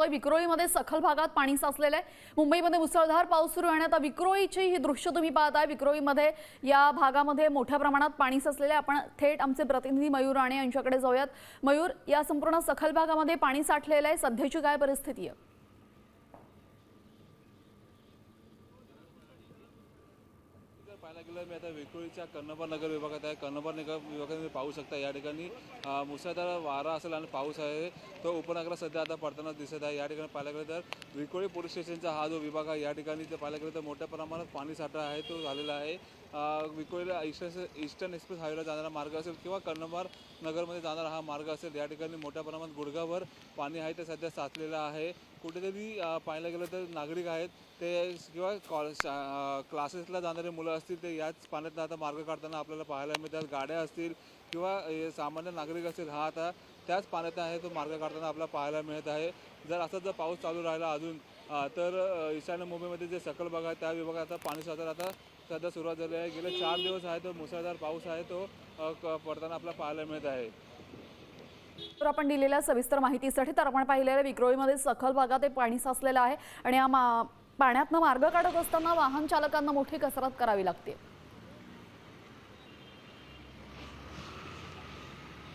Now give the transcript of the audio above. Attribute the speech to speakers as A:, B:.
A: आहोत। विक्रोळीमध्ये सखल भागात पाणी साचलेलं आहे। मुंबईमध्ये मुसळधार पाऊस सुरू आहे। आता विक्रोळीची ही दृश्य तुम्ही पाहताय। विक्रोळीमध्ये या भागामध्ये मोठ्या प्रमाणात पाणी साचलेलं आहे। आपण थेट आमचे प्रतिनिधी मयूर राणे यांच्याकडे जाऊयात। मयूर, या संपूर्ण सखल भागामध्ये पाणी साठलेलं आहे, सध्याची काय परिस्थिती आहे?
B: पाहायला गेलं मी आता विक्रोळीच्या कर्णपार नगर विभागात आहे। कर्णपार नगर विभागात तुम्ही पाहू शकता या ठिकाणी मुसळधार वारा असेल आणि पाऊस आहे तो उपनगरात सध्या आता पडताना दिसत आहे। या ठिकाणी पाहायला गेलं तर विक्रोळी पोलीस स्टेशनचा हा जो विभाग आहे या ठिकाणी ते पाहायला गेलं तर मोठ्या प्रमाणात पाणी साठा आहे तो झालेला आहे। विक्रोळीला ईस्टर्न एक्सप्रेस हायवेला जाणारा मार्ग असेल किंवा कर्णपार नगरमध्ये जाणारा हा मार्ग असेल, या ठिकाणी मोठ्या प्रमाणात गुडघाभर पाणी आहे ते सध्या साचलेलं आहे। कुठेतरी पाहायला गेलं तर नागरिक आहेत ते किंवा क्लासेसला जाणारे मुलं असतील ते याच पाण्यात आता मार्ग काढताना आपल्याला पाहायला मिळतात। गाड्या असतील किंवा सामान्य नागरिक असेल हा आता त्याच पाण्यात आहे तो मार्ग काढताना आपल्याला पाहायला मिळत आहे। जर पाऊस चालू राहिला अजून तर ईशान्य मुंबईमध्ये जे सखल भाग आहे त्या विभागात आता पाणी साठायला आता सध्या सुरुवात झाली आहे। गेले 4 दिवस आहे तो मुसळधार पाऊस आहे तो पडताना आपल्याला पाहायला मिळत आहे।
A: तर आपण दिलेल्या सविस्तर माहितीसाठी तर आपण पाहिलेल्या विक्रोळीमध्ये सखल भागात पाणी साचलेलं आहे आणि या पाण्यातनं मार्ग काढत असताना वाहन चालकांना मोठी कसरत करावी लागते।